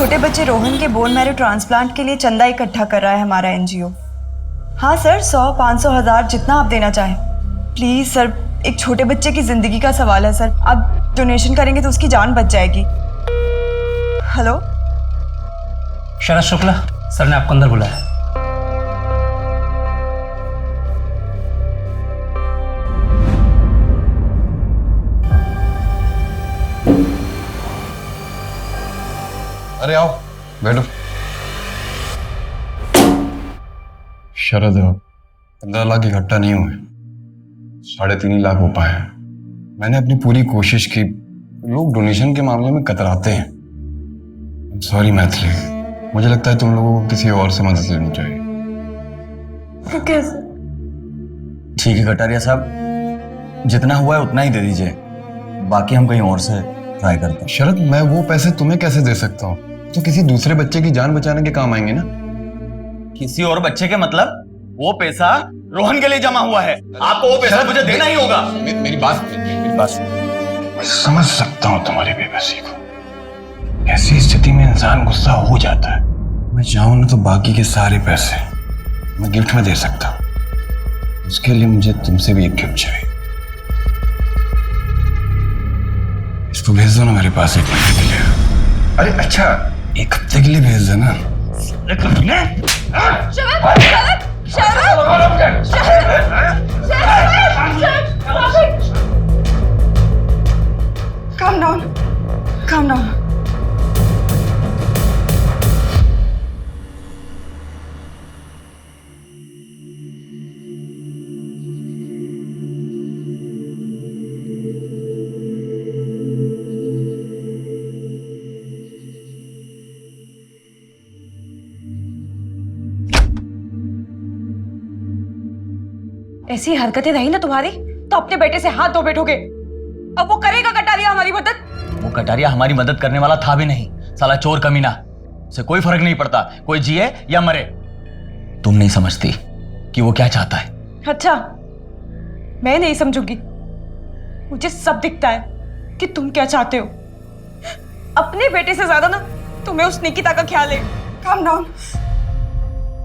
छोटे बच्चे रोहन के बोन मैरो ट्रांसप्लांट के लिए चंदा इकट्ठा कर रहा है हमारा एनजीओ। हाँ सर, 100, 500, 1000 जितना आप देना चाहें। प्लीज़ सर, एक छोटे बच्चे की ज़िंदगी का सवाल है सर। आप डोनेशन करेंगे तो उसकी जान बच जाएगी। हेलो शरद शुक्ला सर ने आपको अंदर बुलाया। अरे आओ बैठो। शरद 15 लाख इकट्ठा नहीं हुए, 3.5 लाख हो पाए। मैंने अपनी पूरी कोशिश की। लोग डोनेशन के मामले में कतराते हैं। सॉरी मैथिली, मुझे लगता है तुम लोगों को किसी और से मदद लेनी चाहिए। कैसे? ठीक है कटारिया साहब, जितना हुआ है उतना ही दे दीजिए, बाकी हम कहीं और से ट्राई करते हैं। शरद, मैं वो पैसे तुम्हें कैसे दे सकता हूँ? तो किसी दूसरे बच्चे की जान बचाने के काम आएंगे ना। किसी और बच्चे के मतलब? वो पैसा रोहन के लिए जमा हुआ है, आपको वो पैसा मुझे देना ही होगा। मेरी बात मैं समझ सकता हूँ तुम्हारी बेबसी को। ऐसी स्थिति में इंसान गुस्सा हो जाता है। मैं चाहूँ ना तो बाकी के सारे पैसे मैं गिफ्ट में दे सकता हूँ। उसके लिए मुझे तुमसे भी एक गिफ्ट चाहिए। इसको भेज दो ना मेरे पास 1 महीने के लिए। अरे अच्छा, 1 हफ्ते के लिए भेज देना। Calm down. ऐसी हरकतें रही ना तुम्हारी तो अपने बेटे से हाथ धो बैठोगे। अब वो करेगा कटारिया हमारी मदद? वो कटारिया हमारी मदद करने वाला था भी नहीं, साला चोर कमीना। उसे कोई फर्क नहीं पड़ता कोई जिए या मरे। तुम नहीं समझती कि वो क्या चाहता है। अच्छा, मैं नहीं समझूंगी। मुझे सब दिखता है कि तुम क्या चाहते हो। अपने बेटे से ज्यादा ना तुम्हें उस निकिता का ख्याल है। Calm down.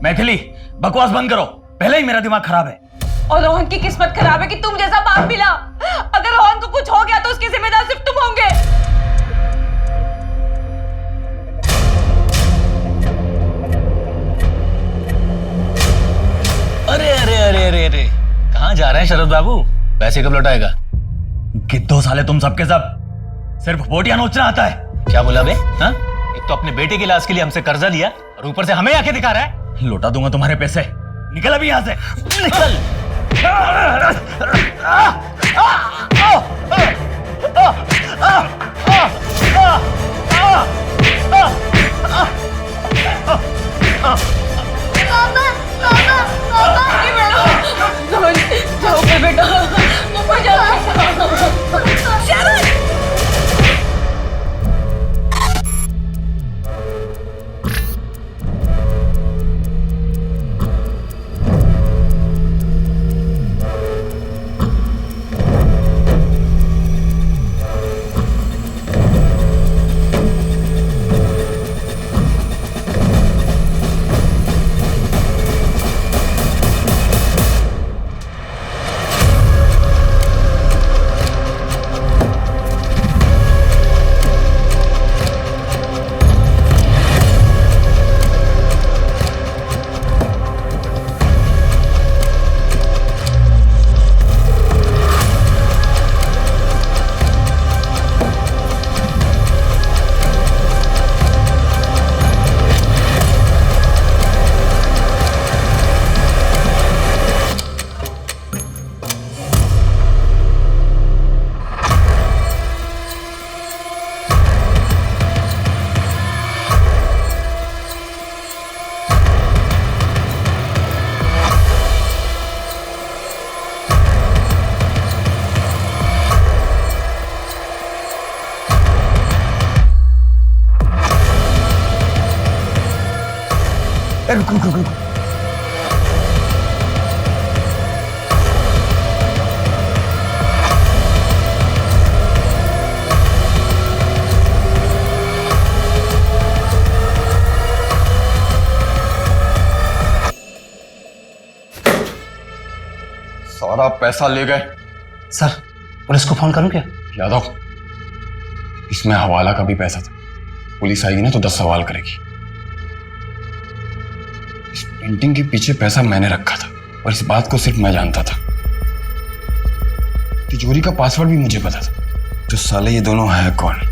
मैथिली, बकवास बंद करो, पहले ही मेरा दिमाग खराब है। और रोहन की किस्मत खराब है कि तुम जैसा बाप मिला। अगर रोहन को कुछ हो गया तो उसकी जिम्मेदार सिर्फ तुम होंगे। अरे अरे अरे अरे अरे, कहाँ जा रहे हैं शरद बाबू? पैसे कब लौटाएगा? कितने साले तुम सबके सब सिर्फ बोटियां नोचना आता है। क्या बोला बे? हाँ? एक तो अपने बेटे के इलाज के लिए हमसे कर्जा लिया और ऊपर से हमें आके दिखा रहा है। लौटा दूंगा तुम्हारे पैसे, निकल अभी यहाँ से, निकल। जाओ बेटा, ऊपर जाओ। रुक रुक रुक रुक। सारा पैसा ले गए। सर पुलिस को फोन करूं क्या? यादव, इसमें हवाला का भी पैसा था। पुलिस आएगी ना तो 10 सवाल करेगी। इस पेंटिंग के पीछे पैसा मैंने रखा था और इस बात को सिर्फ मैं जानता था। तिजोरी का पासवर्ड भी मुझे पता था। तो साले ये दोनों है कौन?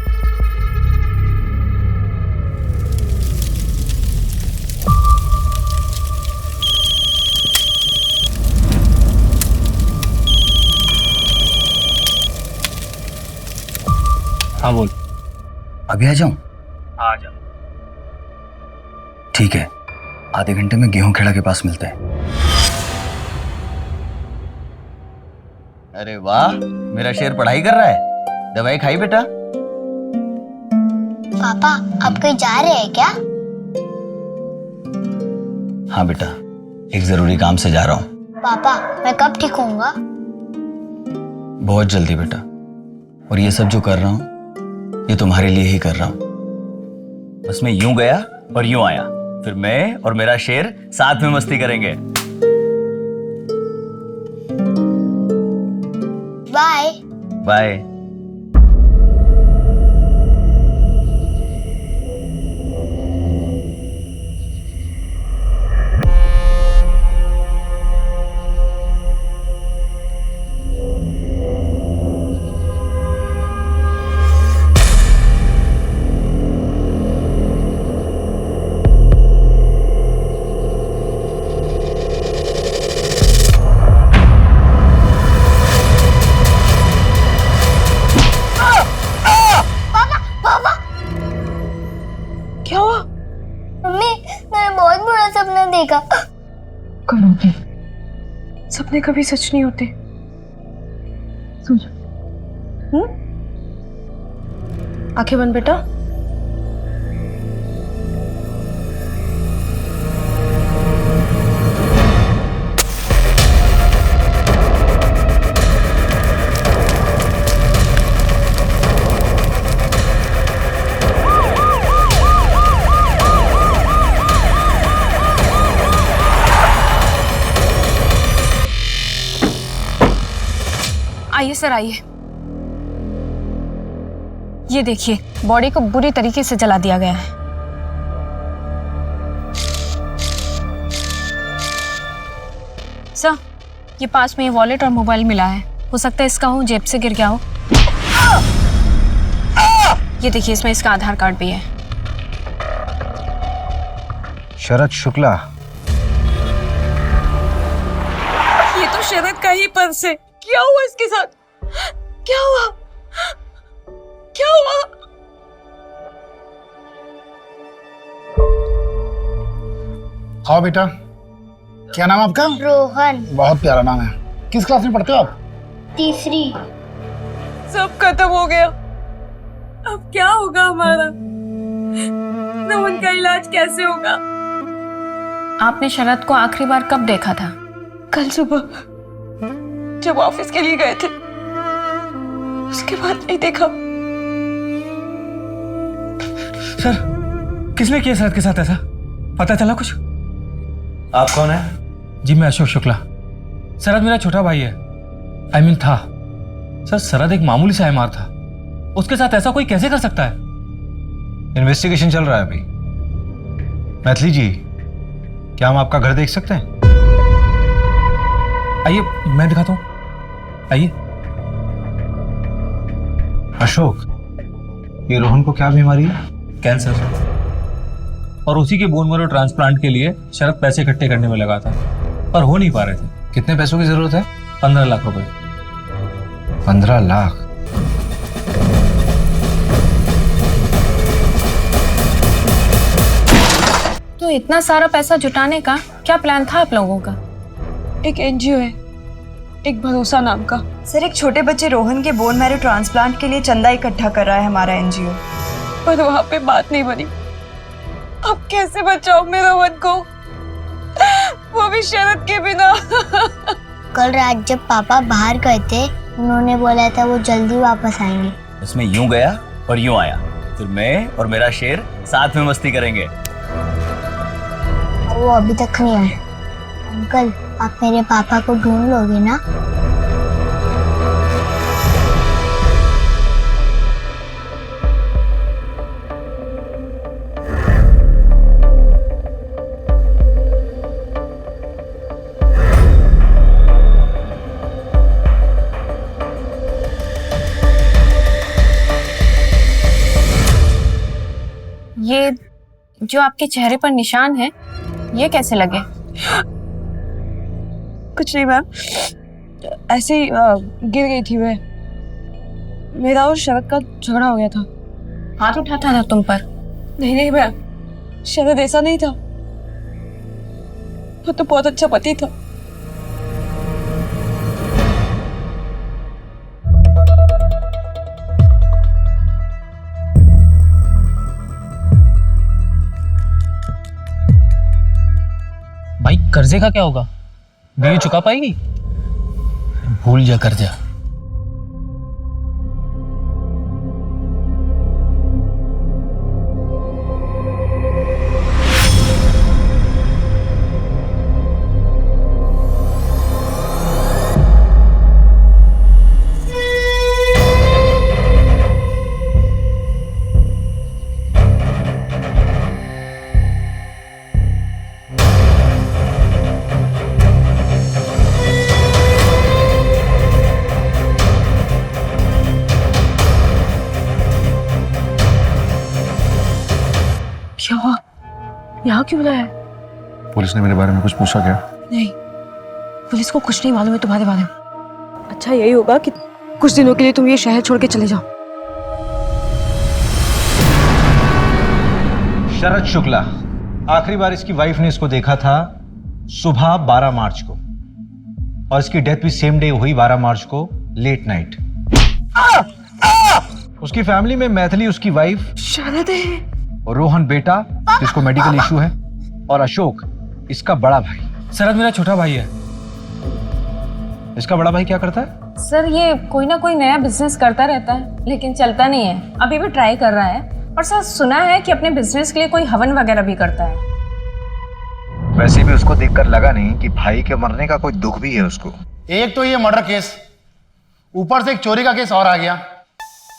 हाँ बोल। अभी आ जाऊं? आ जा। ठीक है, आधे घंटे में गेहूं खेड़ा के पास मिलते हैं। अरे वाह, मेरा शेर पढ़ाई कर रहा है। दवाई खाई बेटा? पापा आप कहीं जा रहे हैं क्या? हाँ बेटा, एक जरूरी काम से जा रहा हूँ। पापा मैं कब ठीक होऊंगा? बहुत जल्दी बेटा। और ये सब जो कर रहा हूँ ये तुम्हारे लिए ही कर रहा हूँ। बस मैं यूं गया और यूं आया, फिर मैं और मेरा शेर साथ में मस्ती करेंगे। बाय। बाय। क्या हुआ? मम्मी मैंने बहुत बुरा सपना देखा। करोगे, सपने कभी सच नहीं होते। सो जा। आंखें बंद बेटा। आइए सर, आइए। ये देखिए, बॉडी को बुरी तरीके से जला दिया गया है। सर, ये पास में ये वॉलेट और मोबाइल मिला है। हो सकता है इसका हो, जेब से गिर गया हो। ये देखिए, इसमें इसका आधार कार्ड भी है। शरद शुक्ला, ये तो शरद का ही पर्स है। क्या हुआ इसके साथ? क्या हुआ? क्या हुआ? आओ बेटा, क्या नाम आपका? रोहन। बहुत प्यारा नाम है। किस क्लास में पढ़ते हो आप? तीसरी। सब खत्म हो गया। अब क्या होगा हमारा? रोहन का इलाज कैसे होगा? आपने शरद को आखिरी बार कब देखा था? कल सुबह जब ऑफिस के लिए गए थे, उसके बाद नहीं देखा। सर, किसने किया शरद के साथ ऐसा? पता चला कुछ? आप कौन है? जी मैं अशोक शुक्ला। शरद मेरा छोटा भाई है। था। सर, शरद एक मामूली सा एमआर था। उसके साथ ऐसा कोई कैसे कर सकता है? इन्वेस्टिगेशन चल रहा है अभी। मैथिली जी, क्या हम आपका घर देख सकते हैं? आइए, मैं दिखाता हूँ। आइए। अशोक, ये रोहन को क्या बीमारी है? कैंसर। और उसी के बोन मैरो ट्रांसप्लांट के लिए शरद पैसे इकट्ठे करने में लगा था, पर हो नहीं पा रहे थे। कितने पैसों की जरूरत है? 15 लाख रुपए। 15 लाख? तो इतना सारा पैसा जुटाने का क्या प्लान था आप लोगों का? एक एनजीओ है, एक भरोसा नाम का। सर, एक छोटे बच्चे रोहन के बोन मैरो ट्रांसप्लांट के लिए चंदा इकट्ठा कर रहा है हमारा एनजीओ। पर वहां पे बात नहीं बनी। अब कैसे बचाऊं मैं रोहन को, वो भी शरद के बिना। कल रात जब पापा बाहर गए थे, उन्होंने बोला था वो जल्दी वापस आएंगे। बस मैं यूं गया और यूं आया, फिर मैं और मेरा शेर साथ में मस्ती करेंगे। और वो अभी तक नहीं आए। अंकल आप मेरे पापा को ढूंढ लोगे ना? ये जो आपके चेहरे पर निशान है, ये कैसे लगे? कुछ नहीं मैम, ऐसे ही गिर गई थी मैं। मेरा और शरद का झगड़ा हो गया था। हाथ उठाता था तुम पर? नहीं नहीं मैम, शरद ऐसा नहीं था, वो तो बहुत अच्छा पति था। भाई कर्जे का क्या होगा? बीवी चुका पाएगी? भूल जा कर्जा। क्या हुआ? यहाँ क्यों बुलाया? पुलिस ने मेरे बारे में कुछ पूछा क्या? नहीं, पुलिस को कुछ नहीं मालूम है तुम्हारे बारे में। अच्छा यही होगा कि कुछ दिनों के लिए तुम ये शहर छोड़ के चले जाओ। शरद शुक्ला, आखिरी बार इसकी वाइफ ने इसको देखा था सुबह 12 मार्च को, और इसकी डेथ भी सेम डे हुई 12 मार्च को लेट नाइट। उसकी फैमिली में मैथिली उसकी वाइफ, शरद है, और रोहन बेटा जिसको मेडिकल इशू है, और अशोक इसका बड़ा भाई। शरद मेरा छोटा भाई है। इसका बड़ा भाई क्या करता है? सर ये कोई ना कोई नया बिजनेस करता रहता है, लेकिन चलता नहीं है। अभी भी ट्राई कर रहा है, और सर सुना है कि अपने बिजनेस के लिए कोई हवन वगैरह भी करता है। वैसे भी उसको देखकर लगा नहीं कि भाई के मरने का कोई दुख भी है उसको। एक तो ये मर्डर केस, ऊपर से एक चोरी का केस और आ गया।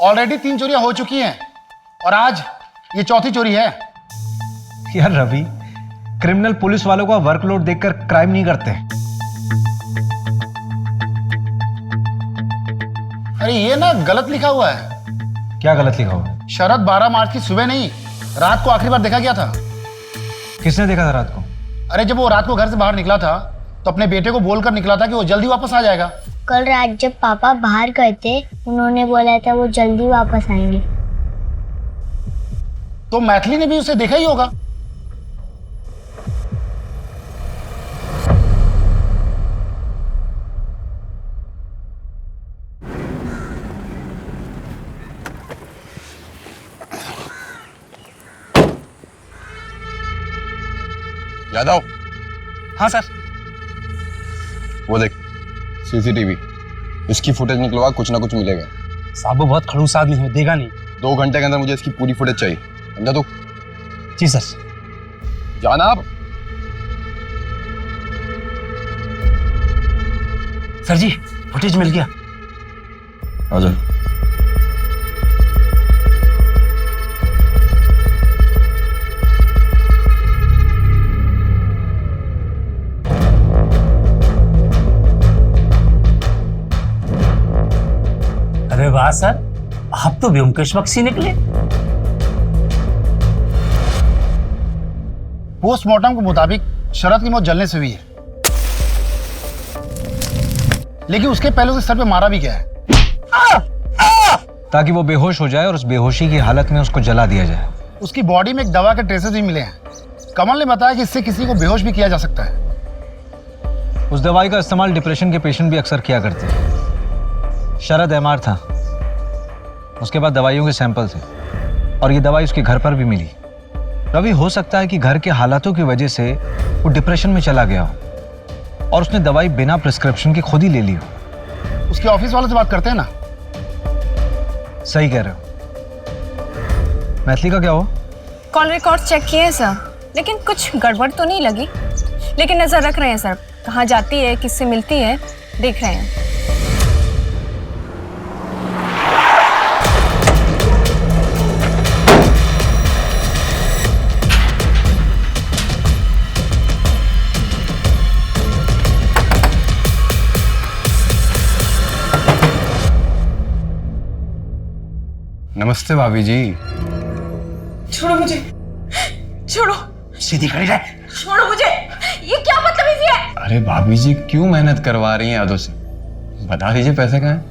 ऑलरेडी 3 चोरियां हो चुकी हैं, और आज ये चौथी चोरी है। यार रवि, क्रिमिनल पुलिस वालों का वर्कलोड देखकर क्राइम नहीं करते। अरे ये ना गलत लिखा हुआ है। क्या गलत लिखा हुआ? शरद 12 मार्च की सुबह नहीं, रात को आखिरी बार देखा गया था। किसने देखा था रात को? अरे जब वो रात को घर से बाहर निकला था तो अपने बेटे को बोलकर निकला था कि वो जल्दी वापस आ जाएगा। कल रात जब पापा बाहर गए थे, उन्होंने बोला था वो जल्दी वापस आएंगे। तो मैथिली ने भी उसे देखा ही होगा। यादव, हाँ सर। वो देख सीसीटीवी, इसकी फुटेज निकलवा, कुछ ना कुछ मिलेगा। साहब वो बहुत खड़ूस आदमी है, देगा नहीं। 2 घंटे के अंदर मुझे इसकी पूरी फुटेज चाहिए, समझा तू? जी सर। जाना आप। सर जी फुटेज मिल गया। आजा। अरे वाह सर, आप तो व्योमकेश बख्शी निकले। पोस्टमार्टम के मुताबिक शरद की मौत जलने से हुई है, लेकिन उसके पहले उसे सर पे मारा भी गया है, ताकि वो बेहोश हो जाए और उस बेहोशी की हालत में उसको जला दिया जाए। उसकी बॉडी में एक दवा के ट्रेसेस भी मिले हैं। कमल ने बताया कि इससे किसी को बेहोश भी किया जा सकता है। उस दवाई का इस्तेमाल डिप्रेशन के पेशेंट भी अक्सर किया करते हैं। शरद एमआर था, उसके बाद दवाइयों के सैंपल थे, और ये दवाई उसके घर पर भी मिली। रवि, हो सकता है कि घर के हालातों की वजह से वो डिप्रेशन में चला गया हो और उसने दवाई बिना प्रिस्क्रिप्शन के खुद ही ले ली हो। उसके ऑफिस वालों से बात करते हैं ना। सही कह रहे हो। मैथिली का क्या हुआ? कॉल रिकॉर्ड चेक किए हैं सर, लेकिन कुछ गड़बड़ तो नहीं लगी, लेकिन नजर रख रहे हैं सर। कहाँ जाती है, किससे मिलती है, देख रहे हैं। नमस्ते भाभी जी। छोड़ो मुझे, छोड़ो, सीधी खड़ी रहे। छोड़ो मुझे, ये क्या बदतमीजी है? अरे भाभी जी क्यों मेहनत करवा रही हैं यादों से? बता दीजिए पैसे कहाँ हैं?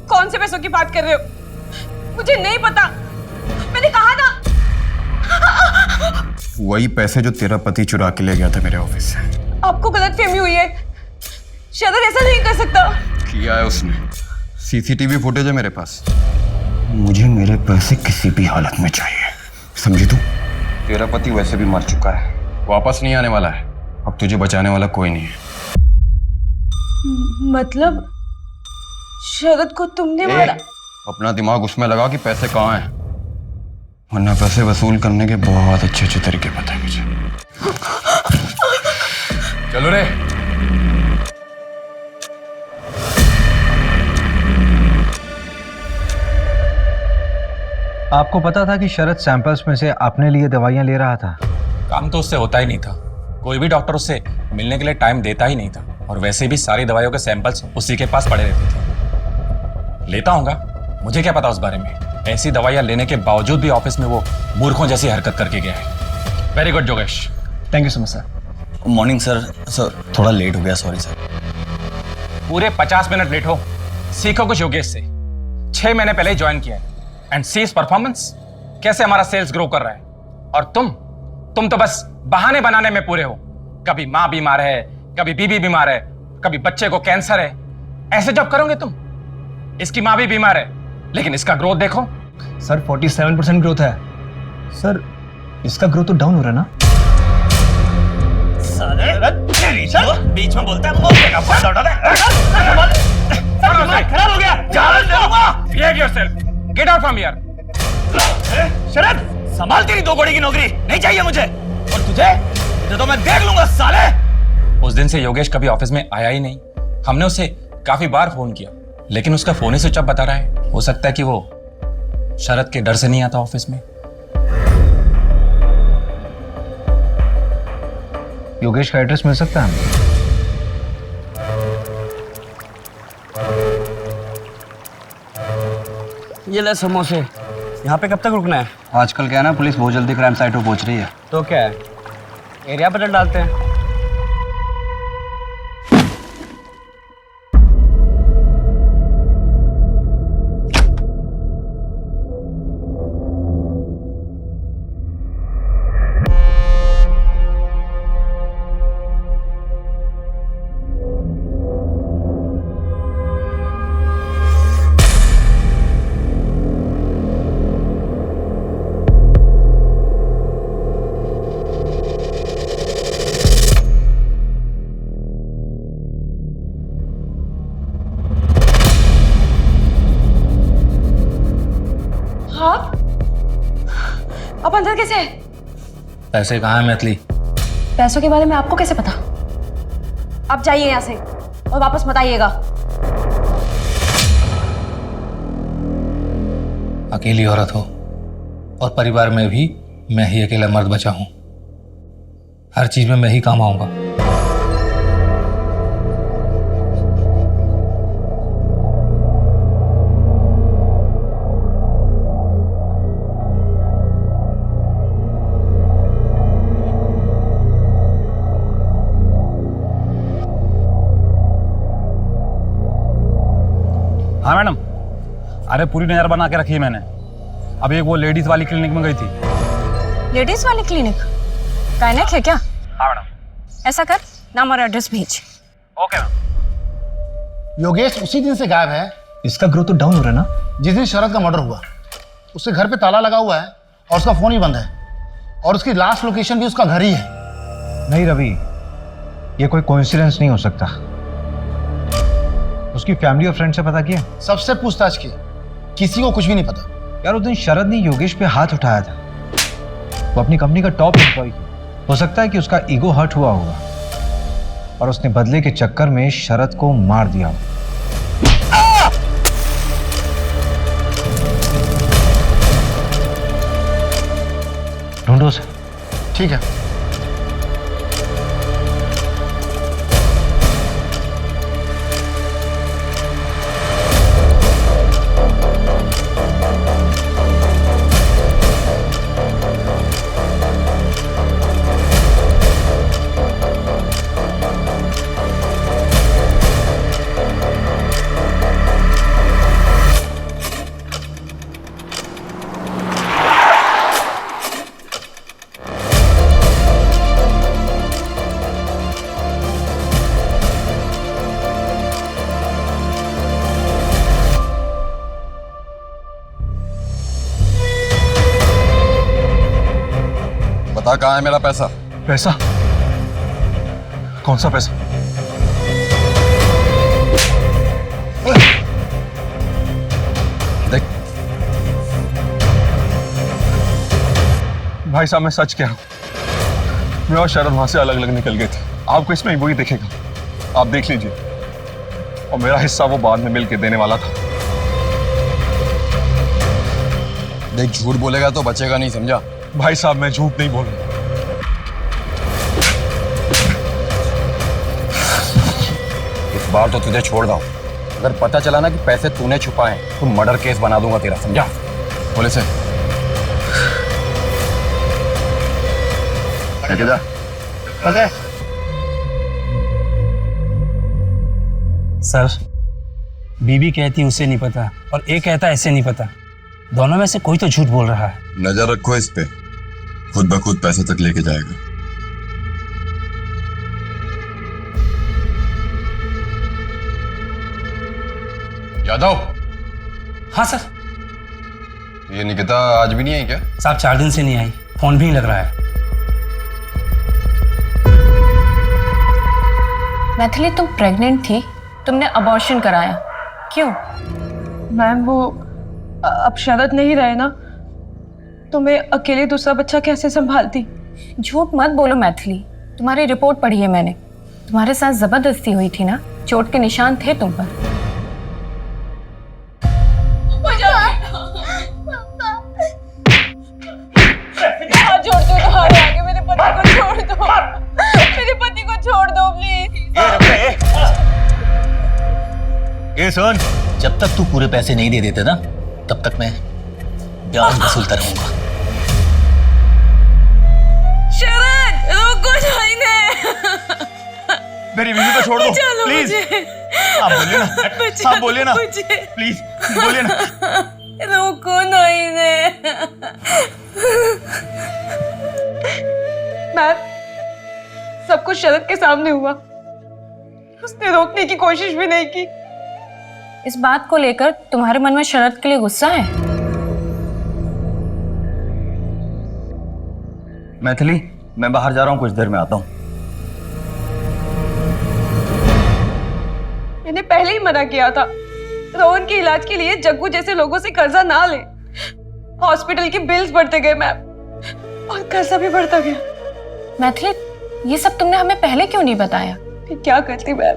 कौन से पैसों की बात कर रहे हो? मुझे नहीं पता, मैंने कहा था। वही पैसे जो तेरा पति चुरा के ले गया था मेरे ऑफिस से। आपको गलतफहमी हुई है, शरद ऐसा नहीं कर सकता। किया है उसने, सीसीटीवी फुटेज है मेरे पास। मुझे मेरे पैसे किसी भी हालत में चाहिए, समझी तू? तेरा पति वैसे भी मर चुका है, वापस नहीं आने वाला है। अब तुझे बचाने वाला कोई नहीं है। मतलब शरद को तुमने मारा? अपना दिमाग उसमें लगा कि पैसे कहाँ हैं, वरना पैसे वसूल करने के बहुत अच्छे अच्छे तरीके पता है मुझे। चलो रे। आपको पता था कि शरद सैंपल्स में से अपने लिए दवाइयां ले रहा था? काम तो उससे होता ही नहीं था, कोई भी डॉक्टर उससे मिलने के लिए टाइम देता ही नहीं था, और वैसे भी सारी दवाइयों के सैंपल्स उसी के पास पड़े रहते थे। लेता होगा, मुझे क्या पता उस बारे में। ऐसी दवाइयां लेने के बावजूद भी ऑफिस में वो मूर्खों जैसी हरकत करके गया है। Very good Yogesh. Thank you so much sir. Morning sir. Sir थोड़ा लेट हो गया, सॉरी सर। पूरे 50 मिनट लेट हो, सीखो कुछ योगेश से। 6 महीने पहले ही ज्वाइन किया है, एंड सी इज परफॉर्मेंस, कैसे हमारा सेल्स ग्रो कर रहा है। और तुम तो बस बहाने बनाने में पूरे हो। कभी माँ बीमार है, कभी बीबी बीमार है, कभी बच्चे को कैंसर है। ऐसे जब करोगे तुम, इसकी माँ भी बीमार है, लेकिन इसका ग्रोथ देखो। सर 47% ग्रोथ है। सर इसका ग्रोथ तो डाउन हो रहा है ना? बीच में बोलता है, खराब हो गया। Behave yourself. Get out from here. शरद, संभाल तेरी 2 घड़ी की नौकरी नहीं चाहिए मुझे। और तुझे तो मैं देख लूंगा साले। उस दिन से योगेश कभी ऑफिस में आया ही नहीं। हमने उसे काफी बार फोन किया, लेकिन उसका फोन ही स्विच ऑफ बता रहा है। हो सकता है कि वो शरद के डर से नहीं आता ऑफिस में। योगेश का एड्रेस मिल सकता है हमें? ये ले समोसे। यहाँ पे कब तक रुकना है? आजकल क्या है ना, पुलिस बहुत जल्दी क्राइम साइट पर पहुंच रही है। तो क्या है, एरिया बदल डालते हैं। आप अंदर कैसे है? पैसे कहाँ है मैथिली? पैसों के बारे में आपको कैसे पता? आप जाइए यहाँ से और वापस मत आइएगा। अकेली औरत हो और परिवार में भी मैं ही अकेला मर्द बचा हूं। हर चीज में मैं ही काम आऊंगा। हाँ मैडम, अरे पूरी नजर बना के रखी है मैंने। अब एक वो लेडीज वाली क्लिनिक में गई थी। लेडीज वाली क्लिनिक? गायनेक है क्या? हाँ मैडम। ऐसा कर, नाम और एड्रेस भेज। Okay ma'am. योगेश उसी दिन से गायब है। इसका ग्रोथ तो डाउन हो रहा है ना? जिस दिन शरद का मर्डर हुआ, उसके घर पे ताला लगा हुआ है और उसका फोन ही बंद है, और उसकी लास्ट लोकेशन भी उसका घर ही है। नहीं रवि, ये कोई कोइंसिडेंस नहीं हो सकता। उसकी फैमिली और फ्रेंड से पता किया? सबसे पूछताछ की, किसी को कुछ भी नहीं पता। यार उस दिन शरद ने योगेश पे हाथ उठाया था। वो अपनी कंपनी का टॉप एम्प्लॉय, हो सकता है कि उसका ईगो हर्ट हुआ होगा और उसने बदले के चक्कर में शरद को मार दिया। ढूंढो उसे। ठीक है। बता कहाँ है मेरा पैसा? पैसा? कौन सा पैसा? देख भाई साहब मैं सच कह रहा हूं, मैं और शरद वहां से अलग अलग निकल गए थे। आपको इसमें वही दिखेगा, आप देख लीजिए। और मेरा हिस्सा वो बाद में मिल के देने वाला था। देख झूठ बोलेगा तो बचेगा नहीं, समझा? भाई साहब मैं झूठ नहीं बोल रहा। इस बार तो तुझे छोड़ दूं। अगर पता चला ना कि पैसे तूने छुपाए तो मर्डर केस बना दूंगा तेरा, समझा? बोले से सर, बीबी कहती उसे नहीं पता और ये कहता ऐसे नहीं पता। दोनों में से कोई तो झूठ बोल रहा है। नजर रखो इस पे, खुद ब खुद पैसे तक लेके जाएगा। यादव। हाँ सर। ये निकिता आज भी नहीं आई क्या? साहब 4 दिन से नहीं आई, फोन भी नहीं लग रहा है। मैथिली तुम प्रेग्नेंट थी, तुमने अबॉर्शन कराया, क्यों? मैम वो अब शरद नहीं रहे ना, तो मैं अकेले दूसरा बच्चा कैसे संभालती? झूठ मत बोलो मैथिली, तुम्हारी रिपोर्ट पढ़ी है मैंने। तुम्हारे साथ जबरदस्ती हुई थी ना, चोट के निशान थे तुम पर। छोड़ दो तुम्हारे आगे, मेरे पति को छोड़ दो, मेरे पति को छोड़ दो प्लीज। ये सुन, जब तक तू पूरे पैसे नहीं दे देते ना, तब तक मैं ब्याज वसूलता रहूंगा। शरद रुको जाएंगे। मेरी बीवी को छोड़ दो प्लीज। आप बोलिए ना, आप बोलिए ना प्लीज, बोलिए ना। रोको नहीं ने। मैम सब कुछ शरद के सामने हुआ, उसने रोकने की कोशिश भी नहीं की। इस बात को लेकर तुम्हारे मन में शरद के लिए गुस्सा है? मैथिली, मैं बाहर जा रहा हूँ, कुछ देर में आता हूँ। मैंने पहले ही मना किया था, रोहन के इलाज के लिए जग्गू जैसे लोगों से कर्जा ना ले। हॉस्पिटल के बिल्स बढ़ते गए मैम, और कर्जा भी बढ़ता गया। मैथिली, ये सब तुमने हमें पहले क्यों नहीं बताया? फिर क्या करती मैम,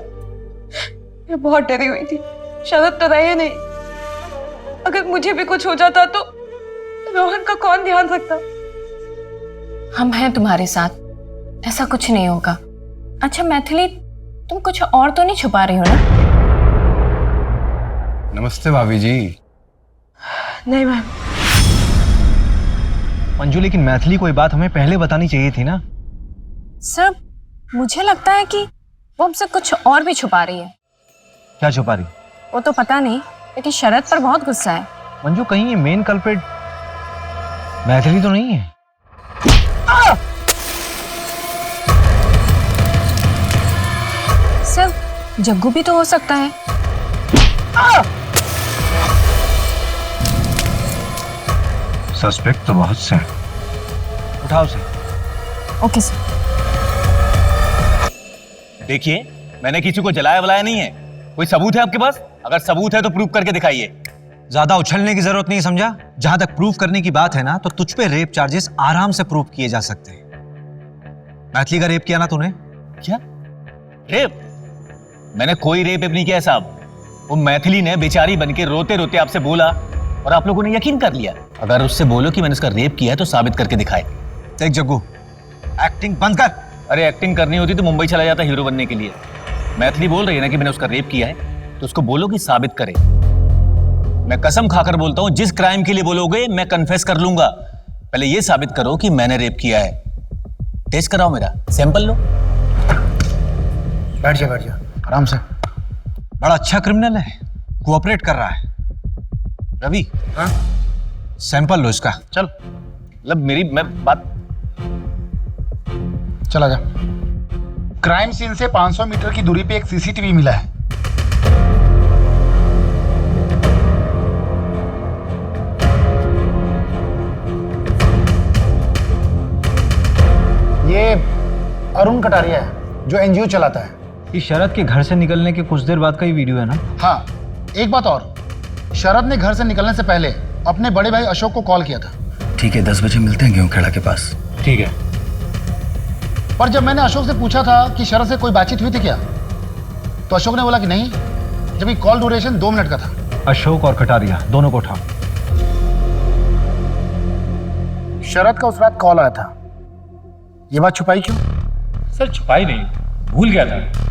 मैं बहुत डरी हुई थी। शरद तो रहे नहीं, अगर मुझे भी कुछ हो जाता तो रोहन का कौन ध्यान रखता? हम हैं तुम्हारे साथ, ऐसा कुछ नहीं होगा। अच्छा मैथिली, तुम कुछ और तो नहीं छुपा रही हो ना? नमस्ते भाभी जी। नहीं मैम। मंजू, लेकिन मैथिली को ये बात हमें पहले बतानी चाहिए थी ना। सर, मुझे लगता है कि वो हमसे कुछ और भी छुपा रही है। क्या छुपा रही? वो तो पता नहीं, लेकिन शरद पर बहुत गुस्सा है। मंजू, कहीं ये मेन कल्प्रिट मैथिली तो नहीं है? सर, जग्गू भी तो हो सकता है। सस्पेक्ट तो बहुत से हैं। उठाओ से। Okay sir. देखिए, मैंने किसी को जलाया वलाया नहीं है। कोई सबूत है आपके पास? अगर सबूत है तो प्रूव करके दिखाइए। ज्यादा उछलने की जरूरत नहीं, समझा? जहां तक प्रूफ करने की बात है ना, तो तुझ पे रेप चार्जेस आराम से प्रूव किए जा सकते हैं। मैथिली का रेप किया ना तूने? क्या? रेप? मैंने कोई रेप नहीं किया साहब। वो मैथिली ने बेचारी बनके रोते रोते आपसे बोला और आप लोगों ने यकीन कर लिया। अगर उससे बोलो कि मैंने उसका रेप किया है तो साबित करके दिखाए। देख जग्गू, एक्टिंग बंद कर। अरे एक्टिंग करनी होती तो मुंबई चला जाता हीरो बनने के लिए। मैथिली बोल रही है ना कि मैंने उसका रेप किया है, तो उसको बोलो कि साबित करे। मैं कसम खाकर बोलता हूं, जिस क्राइम के लिए बोलोगे मैं कन्फेस कर लूंगा। पहले ये साबित करो कि मैंने रेप किया है। टेस्ट कराओ, मेरा सैंपल लो। बैठ जा आराम से। बड़ा अच्छा क्रिमिनल है, कोऑपरेट कर रहा है। रवि, हाँ? सैंपल लो इसका। चल। मतलब मैं बात। चला जा। क्राइम सीन से 500 मीटर की दूरी पे एक सीसीटीवी मिला है। ये अरुण कटारिया है जो एनजीओ चलाता है। ये शरद के घर से निकलने के कुछ देर बाद का ही वीडियो है ना? हाँ, एक बात और, शरद ने घर से निकलने से पहले अपने बड़े भाई अशोक को कॉल किया था। ठीक है, 10 बजे मिलते हैं गेहूं खेड़ा के पास। ठीक है। पर जब मैंने अशोक से पूछा था कि शरद से कोई बातचीत हुई थी क्या, तो अशोक ने बोला कि नहीं, जबकि कॉल ड्यूरेशन 2 मिनट का था। अशोक और कटारिया दोनों को उठाओ। शरद का उस रात कॉल आया था, ये बात छुपाई क्यों? सर छुपाई नहीं, भूल गया था।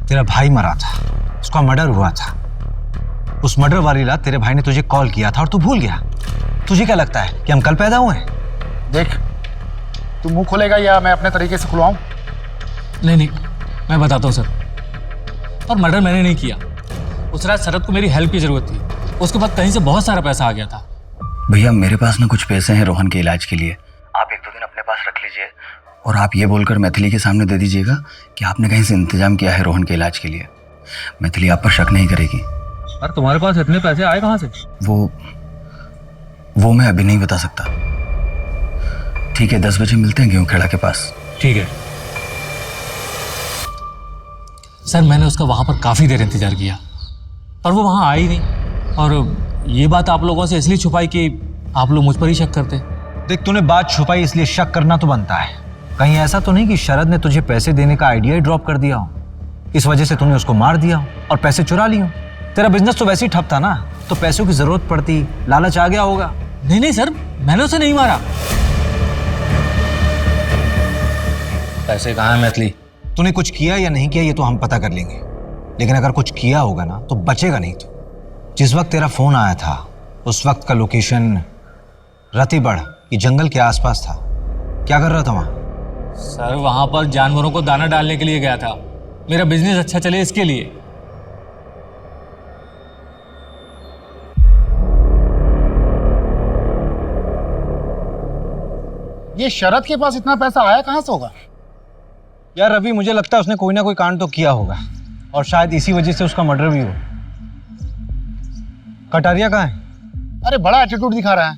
तेरा भाई मरा था, उसका मर्डर हुआ था। उस मर्डर वाली रात तेरे भाई ने तुझे कॉल किया था और तू भूल गया। तुझे क्या लगता है कि हम कल पैदा हुए हैं? देख, तू मुंह खोलेगा या मैं अपने तरीके से खुलवाऊं? नहीं, मैं बताता हूँ सर। और मर्डर मैंने नहीं किया। उस रात शरद को मेरी हेल्प की जरूरत थी। उसके बाद कहीं से बहुत सारा पैसा आ गया था। भैया मेरे पास ना कुछ पैसे हैं रोहन के इलाज के लिए, आप 1-2 दिन अपने पास रख लीजिए और आप ये बोलकर मैथिली के सामने दे दीजिएगा कि आपने कहीं से इंतजाम किया है रोहन के इलाज के लिए। मैथिली आप पर शक नहीं करेगी। अरे तुम्हारे पास इतने पैसे आए कहाँ से? वो मैं अभी नहीं बता सकता। ठीक है, 10 बजे मिलते हैं गेहूं खेड़ा के पास। ठीक है सर। मैंने उसका वहां पर काफी देर इंतजार किया पर वो वहां आई नहीं। और ये बात आप लोगों से इसलिए छुपाई कि आप लोग मुझ पर ही शक करते। देख, तूने बात छुपाई इसलिए शक करना तो बनता है। कहीं ऐसा तो नहीं कि शरद ने तुझे पैसे देने का आइडिया ही ड्रॉप कर दिया हो, इस वजह से तूने उसको मार दिया हो और पैसे चुरा लिए हो। तेरा बिजनेस तो वैसे ही ठप था ना, तो पैसों की जरूरत पड़ती, लालच आ गया होगा। नहीं सर, मैंने उसे नहीं मारा। पैसे कहाँ हैं मैथिली? तूने कुछ किया या नहीं किया ये तो हम पता कर लेंगे, लेकिन अगर कुछ किया होगा ना तो बचेगा नहीं। तो जिस वक्त तेरा फोन आया था उस वक्त का लोकेशन रतिबड़, ये जंगल के आसपास था। क्या कर रहा था वहां? सर वहां पर जानवरों को दाना डालने के लिए गया था। मेरा बिजनेस अच्छा चले इसके लिए। ये शरद के पास इतना पैसा आया कहां से होगा? यार रवि, मुझे लगता है उसने कोई ना कोई कांड तो किया होगा और शायद इसी वजह से उसका मर्डर भी हो। कटारिया कहाँ है? अरे बड़ा एटीट्यूड दिखा रहा है,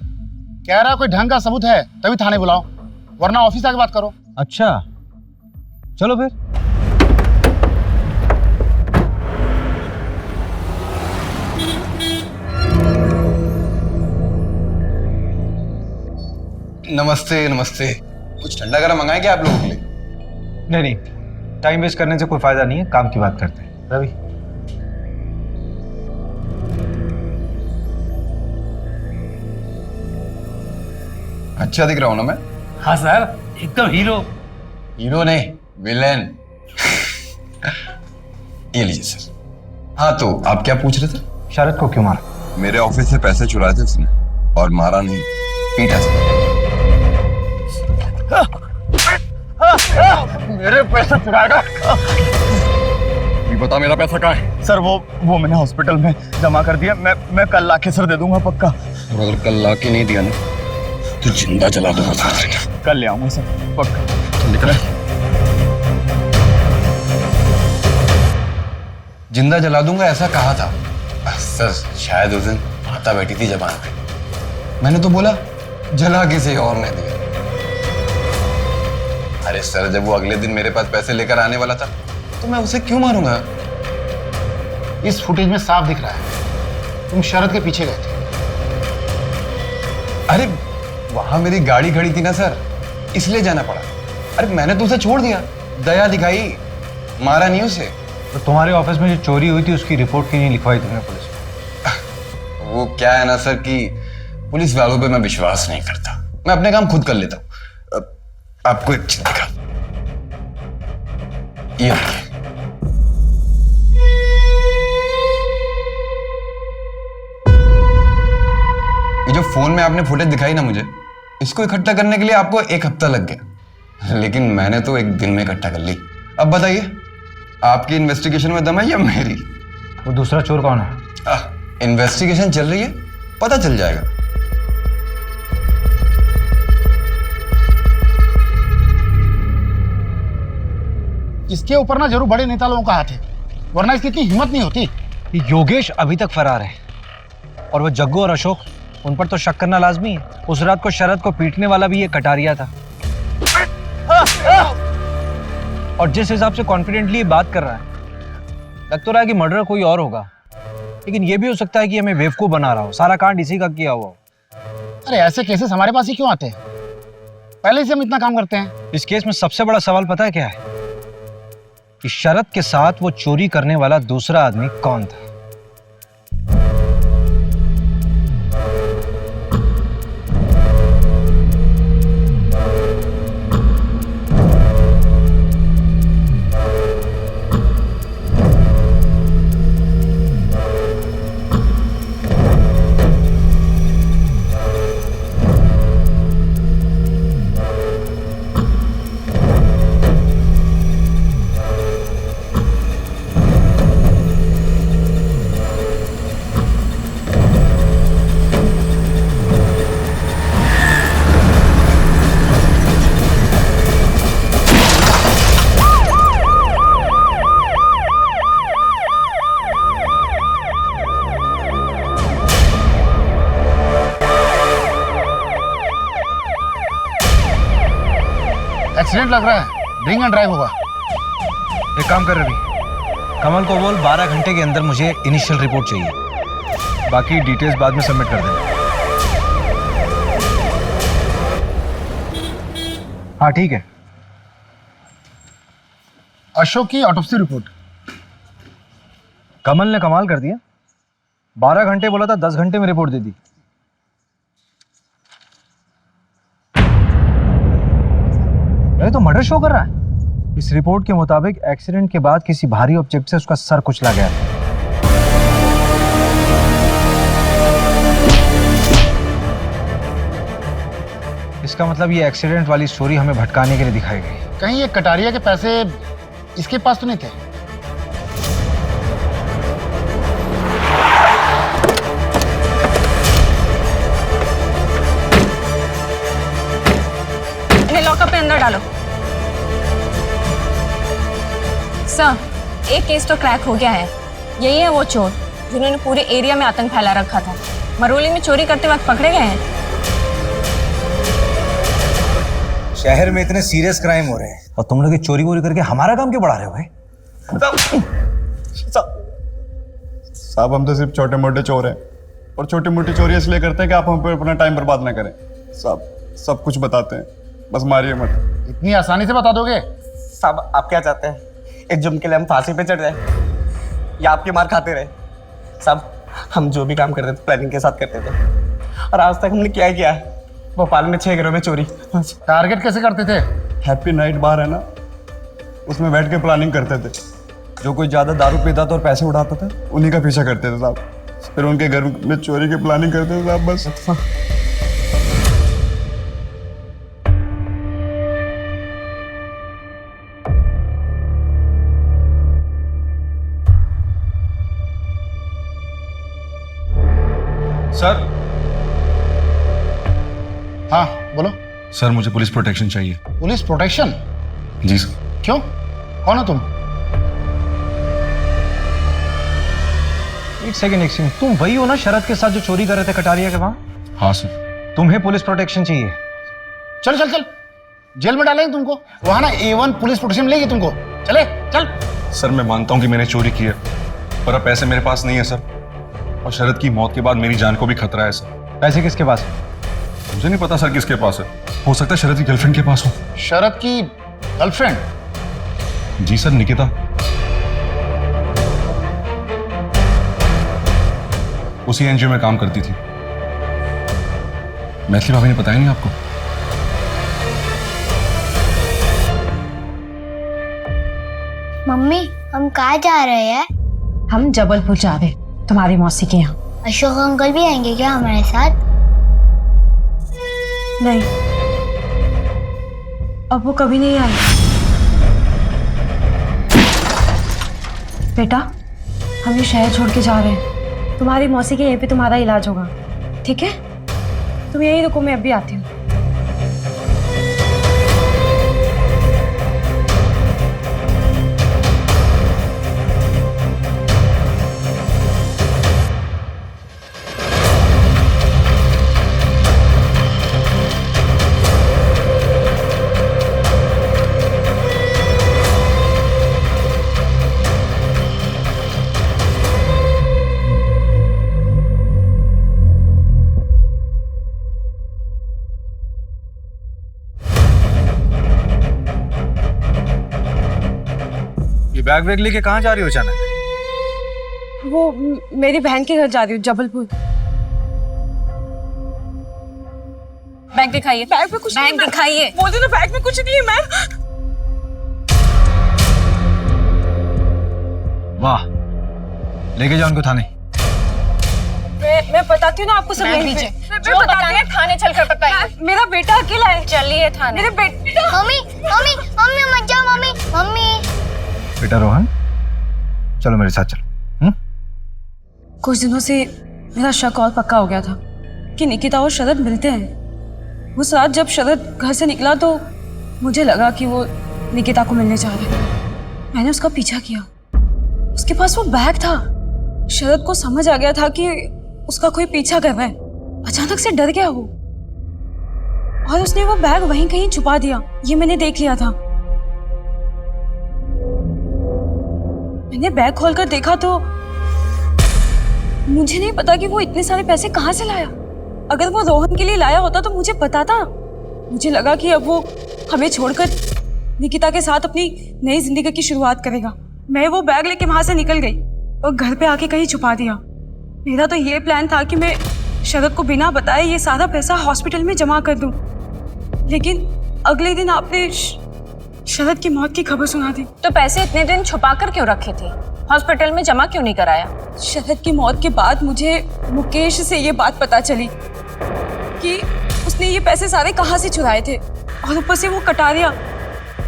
कह रहा है कोई ढंग का सबूत है तभी थाने बुलाओ, वरना ऑफिस आके बात करो। अच्छा चलो फिर। नमस्ते नमस्ते। कुछ ठंडा गरम मंगाए क्या आप लोगों के लिए? नहीं, टाइम वेस्ट करने से कोई फायदा नहीं है, काम की बात करते हैं। रवि, अच्छा दिख रहा हूं ना मैं? हाँ सर, एकदम हीरो। हीरो नहीं, विलेन। ये लीजिए सर। हाँ तो आप क्या पूछ रहे थे? शरद को क्यों मारा? मेरे ऑफिस से पैसे चुराए थे उसने और मारा नहीं, पीटा सर। मेरे पैसे चुराएगा? ये बता मेरा पैसा कहाँ है? सर वो मैंने हॉस्पिटल में जमा कर दिया। मैं कल लाके सर दे दूंगा पक्का। और अगर कल लाके नहीं दिया ना तो जिंदा जला दूंगा सर। कल ले आऊंगा सर पक्का। निकल। जिंदा जला दूंगा ऐसा कहा था सर, शायद उस दिन माता बैठी थी जबान पे, मैंने तो बोला जला किसी और ने दिया। अरे सर, जब वो अगले दिन मेरे पास पैसे लेकर आने वाला था तो मैं उसे क्यों मारूंगा? इस फुटेज में साफ दिख रहा है तुम शरद के पीछे गए थे। अरे वहां मेरी गाड़ी खड़ी थी ना सर, इसलिए जाना पड़ा। अरे मैंने तो उसे छोड़ दिया, दया दिखाई, मारा नहीं उसे। तो तुम्हारे ऑफिस में जो चोरी हुई थी उसकी रिपोर्ट क्यों नहीं लिखवाई तुमने पुलिस में? वो क्या है ना सर कि पुलिस वालों पे मैं विश्वास नहीं करता, मैं अपने काम खुद कर लेता हूँ। आपको एक चीज दिखा, ये देखिए। ये जो फोन में आपने फुटेज दिखाई ना मुझे, इसको इकट्ठा करने के लिए आपको 1 हफ्ता लग गया, लेकिन मैंने तो 1 दिन में इकट्ठा कर ली। अब बताइए, आपकी इन्वेस्टिगेशन में दम है या मेरी? वो दूसरा चोर कौन है? इन्वेस्टिगेशन चल रही है, पता चल जाएगा। इसके ऊपर ना जरूर बड़े नेता लोगों का हाथ है, वरना इसकी इतनी हिम्मत नहीं होती। ये योगेश अभी तक फरार है और वो जग्गू और अशोक, उन पर तो शक करना लाजमी है। उस रात को शरद को पीटने वाला भी ये कटारिया था। और जिस हिसाब से कॉन्फिडेंटली बात कर रहा है, लग तो रहा है कि मर्डर कोई और होगा, लेकिन ये भी हो सकता है कि हमें बेवकूफ बना रहा हो, सारा कांड इसी का किया हुआ हो। अरे ऐसे केसेस हमारे पास ही क्यों आते हैं? पहले से हम इतना काम करते हैं। इस केस में सबसे बड़ा सवाल पता है क्या है? कि शरद के साथ वो चोरी करने वाला दूसरा आदमी कौन था? एक्सीडेंट लग रहा है, ड्रिंक एंड ड्राइव होगा। एक काम कर रवि, कमल को बोल 12 घंटे के अंदर मुझे इनिशियल रिपोर्ट चाहिए, बाकी डिटेल्स बाद में सबमिट कर देना। हाँ ठीक है। अशोक की ऑटोप्सी रिपोर्ट। कमल ने कमाल कर दिया, 12 घंटे बोला था, 10 घंटे में रिपोर्ट दे दी। ये तो मर्डर शो कर रहा है। इस रिपोर्ट के मुताबिक एक्सीडेंट के बाद किसी भारी ऑब्जेक्ट से उसका सर कुचला गया था। इसका मतलब ये एक्सीडेंट वाली स्टोरी हमें भटकाने के लिए दिखाई गई। कहीं ये कटारिया के पैसे इसके पास तो नहीं थे? इन्हें लॉकअप में अंदर डालो। सर, एक केस तो क्रैक हो गया है। यही है वो चोर जिन्होंने पूरे एरिया में आतंक फैला रखा था। मरोली में चोरी करते वक्त पकड़े गए हैं। शहर में इतने सीरियस क्राइम हो रहे हैं और तुम लोग चोरी वोरी करके हमारा काम क्यों बढ़ा रहे हो भाई? साहब हम तो सिर्फ छोटे मोटे चोर हैं, और छोटी मोटी चोरी इसलिए करते हैं कि आप हम पे अपना टाइम बर्बाद ना करें। साहब सब कुछ बताते हैं, बस मारिए मत। इतनी आसानी से बता दोगे? साहब आप क्या चाहते हैं, एक जुर्म के लिए हम फांसी पे चढ़ जाए या आपकी मार खाते रहे? साहब हम जो भी काम करते थे प्लानिंग के साथ करते थे, और आज तक हमने क्या किया है? भोपाल में 6 घरों में चोरी। टारगेट कैसे करते थे? हैप्पी नाइट बार है ना, उसमें बैठ के प्लानिंग करते थे। जो कोई ज्यादा दारू पीता था और पैसे उड़ाता था, उन्हीं का पीछा करते थे साहब। फिर उनके घर में चोरी की प्लानिंग करते थे साहब, बस। सर। हाँ बोलो। सर मुझे पुलिस प्रोटेक्शन चाहिए। Police protection? जी सर। क्यों, कौन हो तुम? एक सेकंड, तुम वही हो ना शरद के साथ जो चोरी कर रहे थे कटारिया के वहां? हाँ सर। तुम्हें पुलिस प्रोटेक्शन चाहिए? चल चल चल, जेल में डालेंगे तुमको, वहां ना A1 पुलिस प्रोटेक्शन मिलेगी तुमको। चले चल। सर मैं मानता हूँ कि मैंने चोरी की है, पर अब पैसे मेरे पास नहीं है सर, और शरद की मौत के बाद मेरी जान को भी खतरा है सर। पैसे किसके पास है? मुझे नहीं पता सर किसके पास है, हो सकता है शरद की गर्लफ्रेंड के पास हो। शरद की गर्लफ्रेंड? जी सर, निकिता। उसी एनजीओ में काम करती थी। मैथिली भाभी ने बताया नहीं आपको? मम्मी हम कहाँ जा रहे हैं? हम जबलपुर जा रहे तुम्हारी मौसी के यहाँ। अशोक अंकल भी आएंगे क्या हमारे साथ? नहीं, अब वो कभी नहीं आएंगे। बेटा, हम ये शहर छोड़ के जा रहे हैं। तुम्हारी मौसी के यहीं पे तुम्हारा इलाज होगा, ठीक है? तुम यहीं रुको, मैं अभी आती हूँ। ये बैग वैग लेके कहाँ जा रही हो अचानक? वो मेरी बहन के घर जा रही हूँ, जबलपुर। बैग दिखाइए। बैग में कुछ नहीं, बैग दिखाइए। बोल दो ना, बैग में कुछ नहीं है मैम। वाह, लेके जाओ उनको थाने। मैं बताती हूँ ना आपको सब। बैग यहीं पे। नीचे। मैं जो बताती बताना है थाने चलकर बताइए। मेरा बेटा अकेला है। चलिए थाने। मेरे बेटा। मम्मी मम्मी मम्मी मत जाओ मम्मी। मम्मी बेटा रोहन, चलो मेरे साथ चलो। कुछ दिनों से मेरा शक और पक्का हो गया था कि निकिता और शरद मिलते हैं। उस रात जब शरद घर से निकला तो मुझे लगा कि वो निकिता को मिलने जा रहा है। मैंने उसका पीछा किया। उसके पास वो बैग था। शरद को समझ आ गया था कि उसका कोई पीछा कर रहा है। अचानक से डर गया वो और उसने वो बैग वहीं कहीं छुपा दिया। ये मैंने देख लिया था। मैंने बैग खोलकर देखा तो मुझे नहीं पता कि वो इतने सारे पैसे कहाँ से लाया। अगर वो रोहन के लिए लाया होता तो मुझे पता था। मुझे लगा कि अब वो हमें छोड़कर निकिता के साथ अपनी नई जिंदगी की शुरुआत करेगा। मैं वो बैग लेके वहां से निकल गई और घर पे आके कहीं छुपा दिया। मेरा तो ये प्लान था कि मैं शरद को बिना बताए ये सारा पैसा हॉस्पिटल में जमा कर दूं। लेकिन अगले दिन आपने शरद की मौत की खबर सुना दी। तो पैसे इतने दिन छुपा कर क्यों रखे थे? हॉस्पिटल में जमा क्यों नहीं कराया? शरद की मौत के बाद मुझे मुकेश से ये बात पता चली कि उसने ये पैसे सारे कहाँ से चुराए थे और ऊपर से वो कटारिया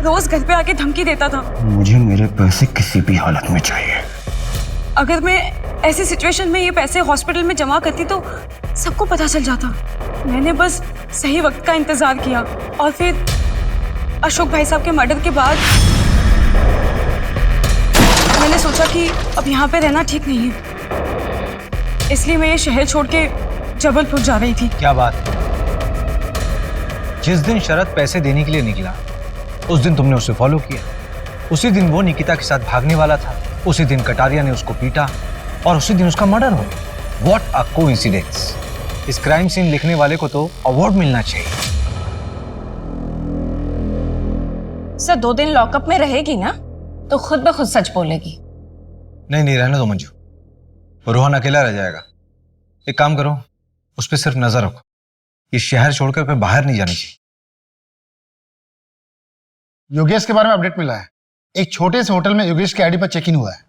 रोज घर पे आके धमकी देता था। मुझे मेरे पैसे किसी भी हालत में चाहिए। अगर मैं ऐसी सिचुएशन में ये पैसे हॉस्पिटल में जमा करती तो सबको पता चल जाता। मैंने बस सही वक्त का इंतजार किया और फिर अशोक भाई साहब के मर्डर के बाद मैंने सोचा कि अब यहाँ पे रहना ठीक नहीं है, इसलिए मैं ये शहर छोड़ के जबलपुर जा रही थी। क्या बात? जिस दिन शरद पैसे देने के लिए निकला उस दिन तुमने उसे फॉलो किया। उसी दिन वो निकिता के साथ भागने वाला था। उसी दिन कटारिया ने उसको पीटा और उसी दिन उसका मर्डर हो गया। What a coincidence. इस क्राइम सीन लिखने वाले को तो अवार्ड मिलना चाहिए। सर 2 दिन लॉकअप में रहेगी ना तो खुद ब खुद सच बोलेगी। नहीं नहीं, रहने दो मंजू। रोहन अकेला रह जाएगा। एक काम करो, उस पर सिर्फ नजर रखो। ये शहर छोड़कर फिर बाहर नहीं जानी चाहिए। योगेश के बारे में अपडेट मिला है। एक छोटे से होटल में योगेश के आईडी पर चेक इन हुआ है।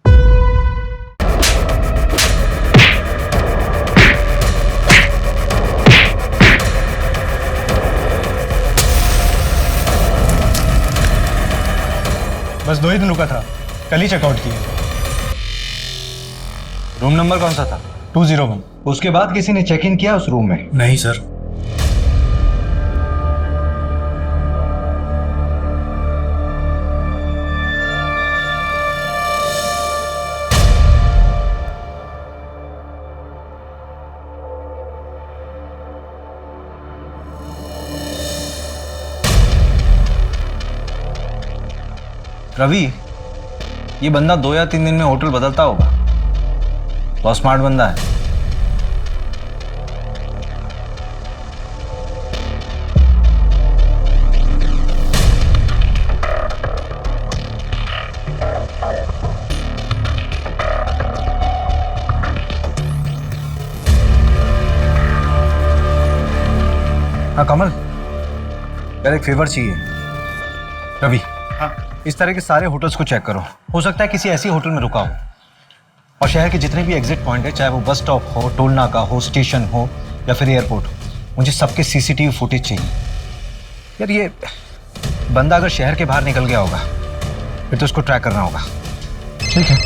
बस 2 ही दिन रुका था, कल ही चेकआउट किया। रूम नंबर कौन सा था? 201। उसके बाद किसी ने चेक इन किया उस रूम में? नहीं सर। रवि, ये बंदा 2 या 3 दिन में होटल बदलता होगा। बहुत स्मार्ट बंदा है। हाँ कमल, यार एक फेवर चाहिए। रवि, इस तरह के सारे होटल्स को चेक करो। हो सकता है किसी ऐसी होटल में रुका हो, और शहर के जितने भी एग्जिट पॉइंट है, चाहे वो बस स्टॉप हो, टोल नाका हो, स्टेशन हो या फिर एयरपोर्ट हो, मुझे सबके सीसीटीवी फुटेज चाहिए। यार ये बंदा अगर शहर के बाहर निकल गया होगा फिर तो उसको ट्रैक करना होगा। ठीक है।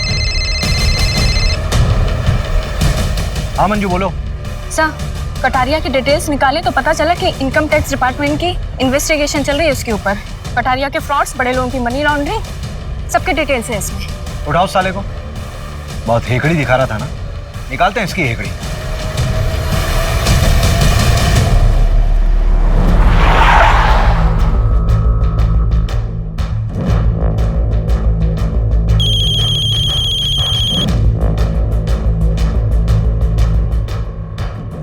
हाँ मंजू बोलो। सर, कटारिया की डिटेल्स निकाले तो पता चला कि इनकम टैक्स डिपार्टमेंट की इन्वेस्टिगेशन चल रही है उसके ऊपर। कटारिया के फ्रॉड्स, बड़े लोगों की मनी लॉन्ड्रिंग, सबके डिटेल्स है इसमें। उठाओ साले को, बहुत हेकड़ी दिखा रहा था ना, निकालते हैं इसकी हेकड़ी।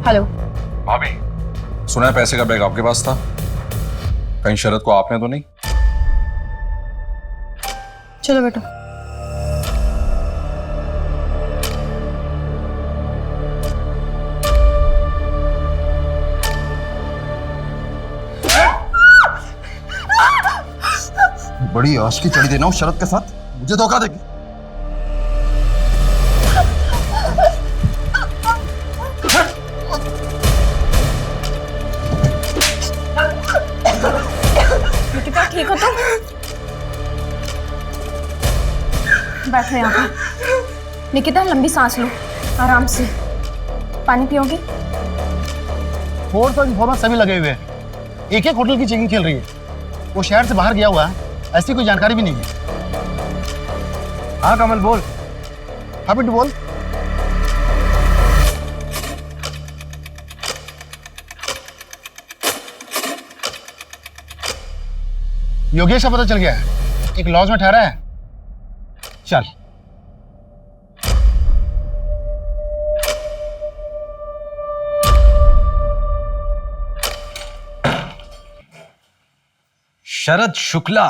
हेलो भाभी, सुना है पैसे का बैग आपके पास था, कहीं शरद को आपने तो नहीं? चलो बेटा। बड़ी आश की चढ़ी देना उस शरद के साथ, मुझे धोखा देगी। ठीक हो तुम? बैठो यहाँ पर। निकिता, लंबी सांस लो, आराम से। पानी पियोगी? फोर्स और इन्फॉर्मर सभी लगे हुए हैं, एक एक होटल की चेकिंग चल रही है। वो शहर से बाहर गया हुआ है, ऐसी कोई जानकारी भी नहीं है। हाँ कमल बोल। हाँ बिट्टू बोल। योगेश का पता चल गया है, एक लॉज में ठहरा है। चल। शरद शुक्ला,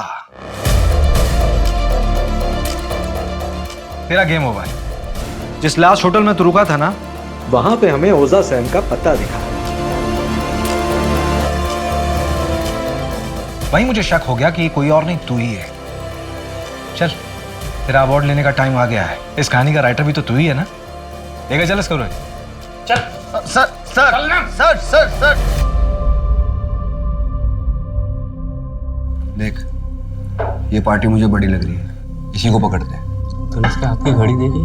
तेरा गेम ओवर। जिस लास्ट होटल में तू रुका था ना, वहां पे हमें ओजा सेन का पता दिखा। वहीं मुझे शक हो गया कि कोई और नहीं तू ही है। चल, तेरा अवार्ड लेने का टाइम आ गया है। इस कहानी का राइटर भी तो तू ही है ना? लेकर चल इसको। चल। Sir sir sir sir sir देख, ये पार्टी मुझे बड़ी लग रही है, इसी को पकड़ते हैं। तूने इसके हाथ की घड़ी देखी?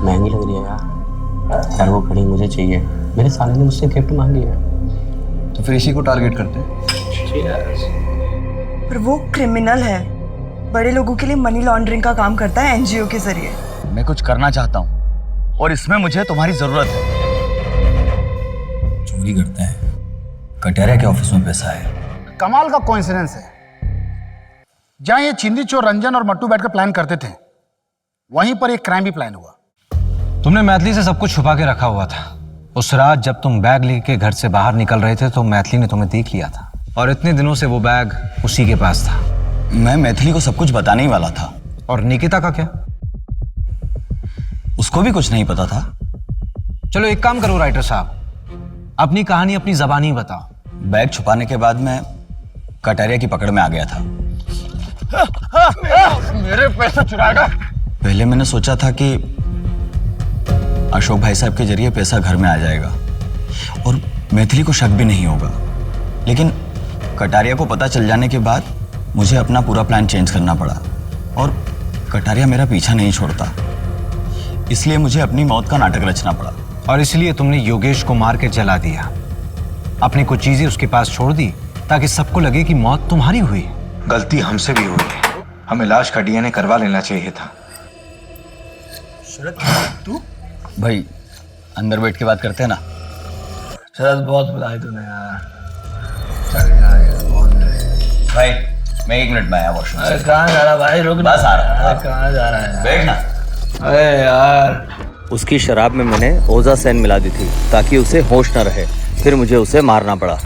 महंगी लग रही है यार। यार वो घड़ी मुझे चाहिए, मेरे साले ने मुझसे गिफ्ट मांगी है। तो फिर इसी को टारगेट करते हैं। पर वो क्रिमिनल है, बड़े लोगों के लिए मनी लॉन्ड्रिंग का काम करता है एनजीओ के जरिए। मैं कुछ करना चाहता हूँ और इसमें मुझे तुम्हारी जरूरत है। चोरी करता है, कटारिया के ऑफिस में पैसा है। कमाल का कोइंसिडेंस है, जहां ये चिंदी चोर रंजन और मट्टू बैठकर प्लान करते थे, वहीं पर एक क्राइम भी प्लान हुआ। तुमने मैथिली से सब कुछ छुपा के रखा हुआ था। उस रात जब तुम बैग लेके घर से बाहर निकल रहे थे तो मैथिली ने तुम्हें देख लिया था, और इतने दिनों से वो बैग उसी के पास था। मैं मैथिली को सब कुछ बताने ही वाला था। और निकिता का क्या? उसको भी कुछ नहीं पता था। चलो एक काम करो राइटर साहब, अपनी कहानी अपनी जबानी बताओ। बैग छुपाने के बाद मैं कटारिया की पकड़ में आ गया था। मेरे पैसे चुराएगा। पहले मैंने सोचा था कि अशोक भाई साहब के जरिए पैसा घर में आ जाएगा और मैथिली को शक भी नहीं होगा, लेकिन कटारिया को पता चल जाने के बाद मुझे अपना पूरा प्लान चेंज करना पड़ा, और कटारिया मेरा पीछा नहीं छोड़ता, इसलिए मुझे अपनी मौत का नाटक रचना पड़ा। और इसलिए तुमने योगेश को मार के जला दिया, अपनी कुछ चीजें उसके पास छोड़ दी ताकि सबको लगे कि मौत तुम्हारी हुई। गलती हमसे भी हुई है, हमें लाश का डीएनए करवा लेना चाहिए था। शरद, तू? भाई अंदर बैठ के बात करते हैं ना। शरद बहुत बुलाए तूने यार। भाई मैं 1 मिनट में आया वॉशरूम से। कहाँ जा रहा भाई? रुक, बस आ रहा है। कहाँ जा रहा है? बैठ ना। अरे यार, उसकी शराब में मैंने ओजा सैन मिला दी थी ताकि उसे होश न रहे, फिर मुझे उसे मारना पड़ा।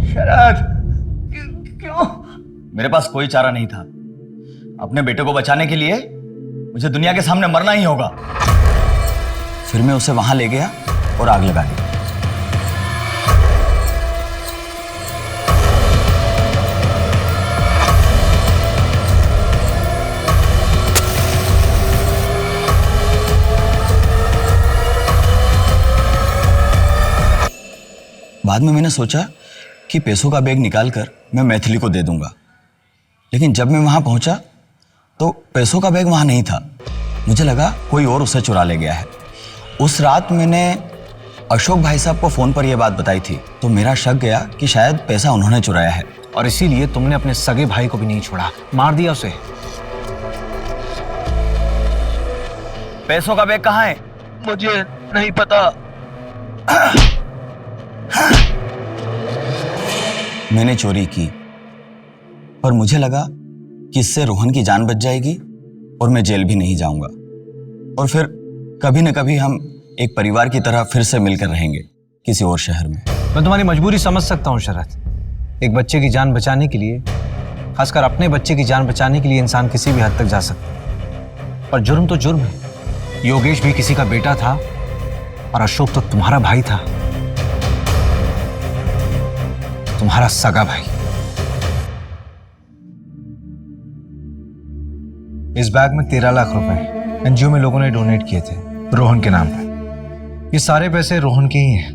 शरद, क्यों? मेरे पास कोई चारा नहीं था। अपने बेटे को बचाने के लिए मुझे दुनिया के सामने मरना ही होगा। फिर मैं उसे वहां ले गया और आग लगा दी। बाद में मैंने सोचा कि पैसों का बैग निकाल कर मैं मैथिली को दे दूंगा, लेकिन जब मैं वहां पहुंचा तो पैसों का बैग वहां नहीं था। मुझे लगा कोई और उसे चुरा ले गया है। उस रात मैंने अशोक भाई साहब को फोन पर यह बात बताई थी, तो मेरा शक गया कि शायद पैसा उन्होंने चुराया है, और इसीलिए तुमने अपने सगे भाई को भी नहीं छोड़ा, मार दिया उसे। पैसों का बैग कहाँ है? मुझे नहीं पता। मैंने चोरी की, पर मुझे लगा कि इससे रोहन की जान बच जाएगी और मैं जेल भी नहीं जाऊंगा, और फिर कभी न कभी हम एक परिवार की तरह फिर से मिलकर रहेंगे किसी और शहर में। मैं तुम्हारी मजबूरी समझ सकता हूँ शरद। एक बच्चे की जान बचाने के लिए, खासकर अपने बच्चे की जान बचाने के लिए इंसान किसी भी हद तक जा सकता है, पर जुर्म तो जुर्म है। योगेश भी किसी का बेटा था और अशोक तो तुम्हारा भाई था, तुम्हारा सगा भाई। इस बैग में 13 लाख रुपए एनजीओ में लोगों ने डोनेट किए थे रोहन के नाम पर। ये सारे पैसे रोहन के ही हैं।